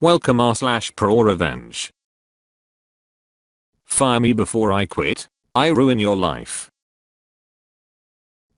Welcome r/Prorevenge. Fire me before I quit. I ruin your life.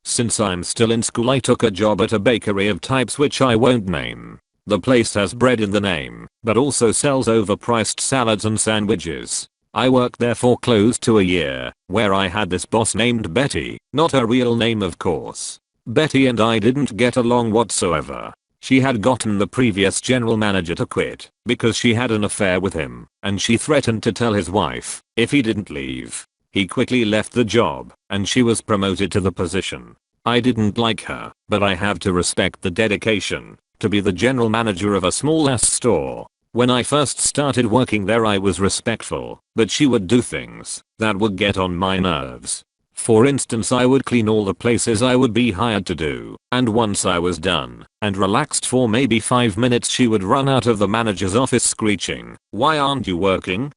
Since I'm still in school, I took a job at a bakery of types which I won't name. The place has bread in the name, but also sells overpriced salads and sandwiches. I worked there for close to a year, where I had this boss named Betty, not her real name of course. Betty and I didn't get along whatsoever. She had gotten the previous general manager to quit because she had an affair with him, and she threatened to tell his wife if he didn't leave. He quickly left the job, and she was promoted to the position. I didn't like her, but I have to respect the dedication to be the general manager of a small ass store. When I first started working there I was respectful, but she would do things that would get on my nerves. For instance, I would clean all the places I would be hired to do, and once I was done and relaxed for maybe 5 minutes she would run out of the manager's office screeching, "Why aren't you working?"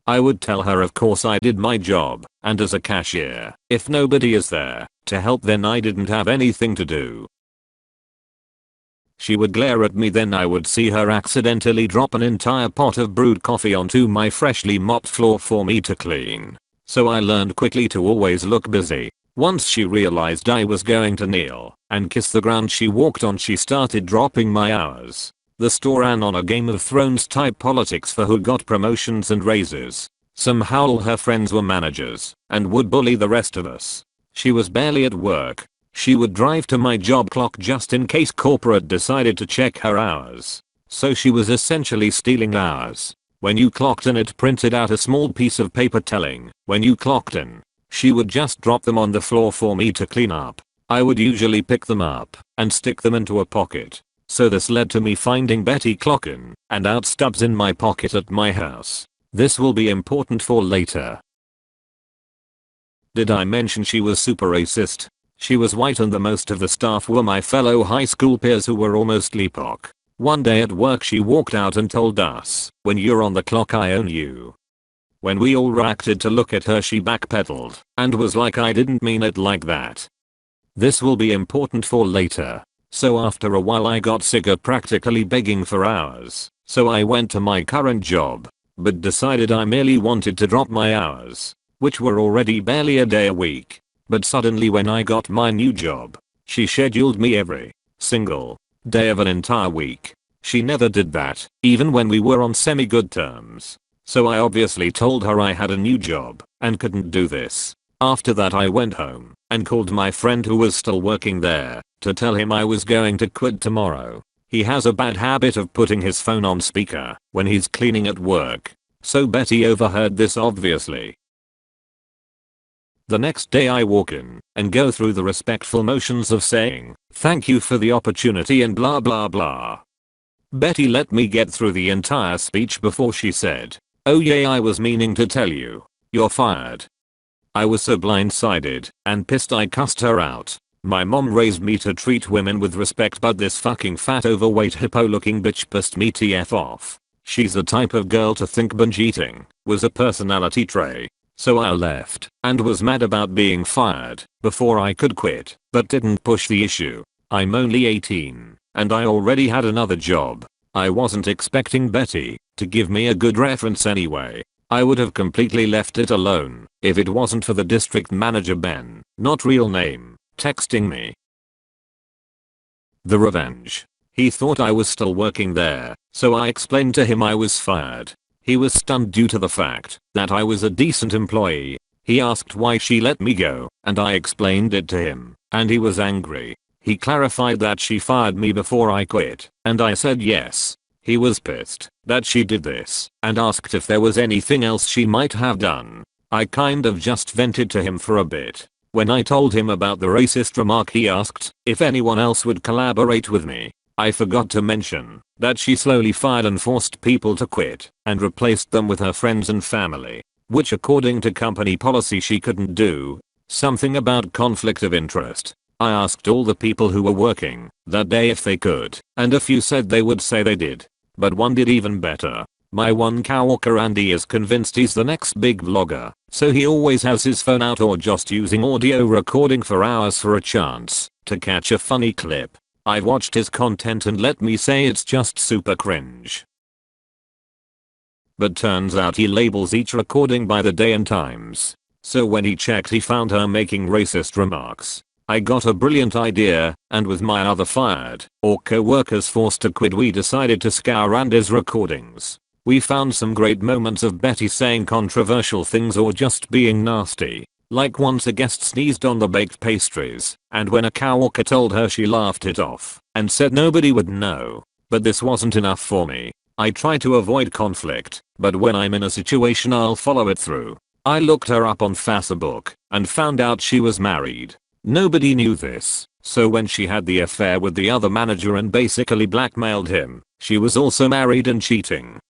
I would tell her of course I did my job, and as a cashier, if nobody is there to help then I didn't have anything to do. She would glare at me, then I would see her accidentally drop an entire pot of brewed coffee onto my freshly mopped floor for me to clean. So I learned quickly to always look busy. Once she realized I was going to kneel and kiss the ground she walked on, she started dropping my hours. The store ran on a Game of Thrones type politics for who got promotions and raises. Somehow all her friends were managers and would bully the rest of us. She was barely at work. She would drive to my job clock just in case corporate decided to check her hours. So she was essentially stealing hours. When you clocked in it printed out a small piece of paper telling when you clocked in. She would just drop them on the floor for me to clean up. I would usually pick them up and stick them into a pocket. So this led to me finding Betty clock in and out stubs in my pocket at my house. This will be important for later. Did I mention she was super racist? She was white and the most of the staff were my fellow high school peers who were almost LPOC. One day at work she walked out and told us, "When you're on the clock I own you." When we all reacted to look at her she backpedaled and was like, "I didn't mean it like that." This will be important for later. So after a while I got sick of practically begging for hours, so I went to my current job, but decided I merely wanted to drop my hours, which were already barely a day a week. But suddenly when I got my new job, she scheduled me every single day of an entire week. She never did that, even when we were on semi-good terms. So I obviously told her I had a new job and couldn't do this. After that I went home and called my friend who was still working there to tell him I was going to quit tomorrow. He has a bad habit of putting his phone on speaker when he's cleaning at work. So Betty overheard this obviously. The next day I walk in and go through the respectful motions of saying, "Thank you for the opportunity" and blah blah blah. Betty let me get through the entire speech before she said, "Oh yeah, I was meaning to tell you, you're fired." I was so blindsided and pissed I cussed her out. My mom raised me to treat women with respect, but this fucking fat overweight hippo looking bitch pissed me TF off. She's the type of girl to think binge eating was a personality trait. So I left and was mad about being fired before I could quit, but didn't push the issue. I'm only 18 and I already had another job. I wasn't expecting Betty to give me a good reference anyway. I would have completely left it alone if it wasn't for the district manager Ben, not real name, texting me. The revenge. He thought I was still working there, so I explained to him I was fired. He was stunned due to the fact that I was a decent employee. He asked why she let me go, and I explained it to him, and he was angry. He clarified that she fired me before I quit, and I said yes. He was pissed that she did this, and asked if there was anything else she might have done. I kind of just vented to him for a bit. When I told him about the racist remark he asked if anyone else would collaborate with me. I forgot to mention that she slowly fired and forced people to quit and replaced them with her friends and family, which according to company policy she couldn't do. Something about conflict of interest. I asked all the people who were working that day if they could, and a few said they would say they did. But one did even better. My one coworker Andy is convinced he's the next big vlogger, so he always has his phone out or just using audio recording for hours for a chance to catch a funny clip. I've watched his content and let me say it's just super cringe. but turns out he labels each recording by the day and times. So when he checked, he found her making racist remarks. I got a brilliant idea, and with my other fired or co-workers forced to quit, we decided to scour Andy's recordings. We found some great moments of Betty saying controversial things or just being nasty. Like once a guest sneezed on the baked pastries, and when a coworker told her, she laughed it off and said nobody would know. But this wasn't enough for me. I try to avoid conflict, but when I'm in a situation I'll follow it through. I looked her up on Facebook and found out she was married. Nobody knew this, so when she had the affair with the other manager and basically blackmailed him, she was also married and cheating.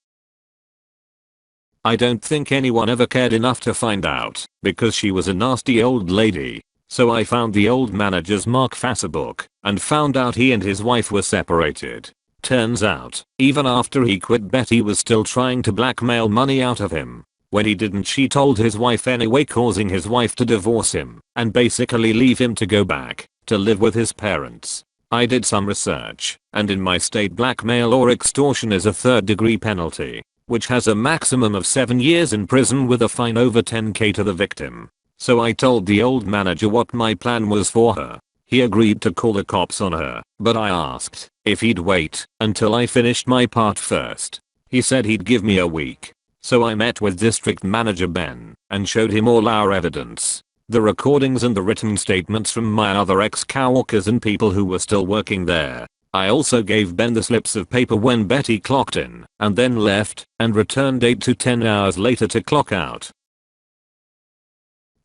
I don't think anyone ever cared enough to find out, because she was a nasty old lady. So I found the old manager's Mark Facebook and found out he and his wife were separated. Turns out, even after he quit, Betty was still trying to blackmail money out of him. When he didn't, she told his wife anyway, causing his wife to divorce him and basically leave him to go back to live with his parents. I did some research, and in my state blackmail or extortion is a third-degree penalty, which has a maximum of 7 years in prison with a fine over 10k to the victim. So I told the old manager what my plan was for her. He agreed to call the cops on her, but I asked if he'd wait until I finished my part first. He said he'd give me a week. So I met with District Manager Ben and showed him all our evidence. The recordings and the written statements from my other ex-coworkers and people who were still working there. I also gave Ben the slips of paper when Betty clocked in and then left and returned 8 to 10 hours later to clock out.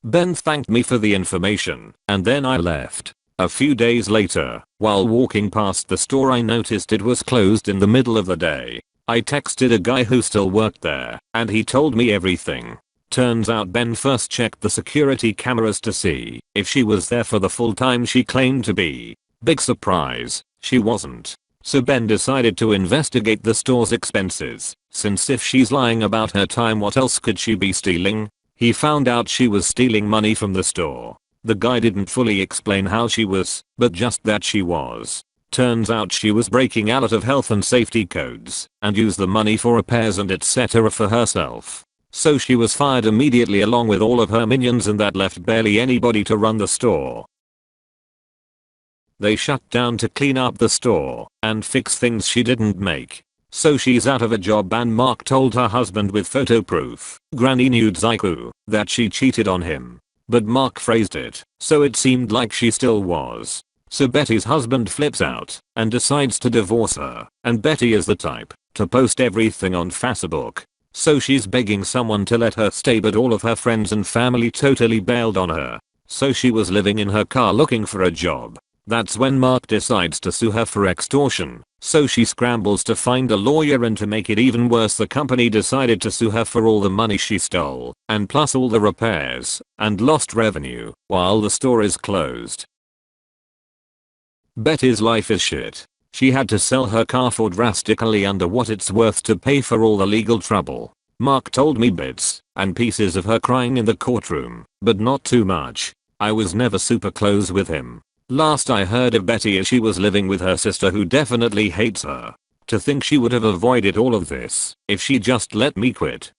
Ben thanked me for the information and then I left. A few days later, while walking past the store, I noticed it was closed in the middle of the day. I texted a guy who still worked there, and he told me everything. Turns out Ben first checked the security cameras to see if she was there for the full time she claimed to be. Big surprise, she wasn't. So Ben decided to investigate the store's expenses, since if she's lying about her time, what else could she be stealing? He found out she was stealing money from the store. The guy didn't fully explain how she was, but just that she was. Turns out she was breaking out of health and safety codes and used the money for repairs and etc. for herself. So she was fired immediately along with all of her minions, and that left barely anybody to run the store. They shut down to clean up the store and fix things she didn't make. So she's out of a job, and Mark told her husband with photo proof, Granny Nudes IQ, that she cheated on him. But Mark phrased it so it seemed like she still was. So Betty's husband flips out and decides to divorce her, and Betty is the type to post everything on Facebook. So she's begging someone to let her stay, but all of her friends and family totally bailed on her. So she was living in her car looking for a job. That's when Mark decides to sue her for extortion. So she scrambles to find a lawyer, and to make it even worse, the company decided to sue her for all the money she stole, and plus all the repairs and lost revenue while the store is closed. Betty's life is shit. She had to sell her car for drastically under what it's worth to pay for all the legal trouble. Mark told me bits and pieces of her crying in the courtroom, but not too much. I was never super close with him. Last I heard of Betty, she was living with her sister, who definitely hates her. To think she would have avoided all of this if she just let me quit.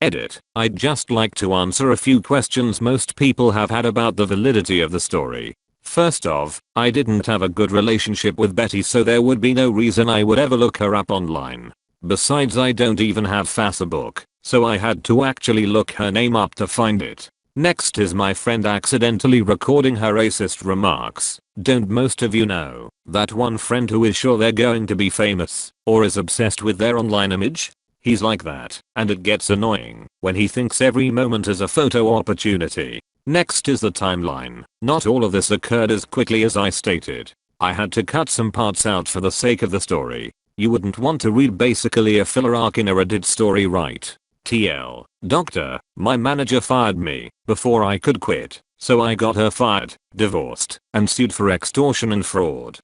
Edit. I'd just like to answer a few questions most people have had about the validity of the story. First off, I didn't have a good relationship with Betty, so there would be no reason I would ever look her up online. Besides, I don't even have Facebook, so I had to actually look her name up to find it. Next is my friend accidentally recording her racist remarks. Don't most of you know that one friend who is sure they're going to be famous or is obsessed with their online image? He's like that, and it gets annoying when he thinks every moment is a photo opportunity. Next is the timeline. Not all of this occurred as quickly as I stated. I had to cut some parts out for the sake of the story. You wouldn't want to read basically a filler arc in a Reddit story, right? TL. Doctor, my manager fired me before I could quit, so I got her fired, divorced, and sued for extortion and fraud.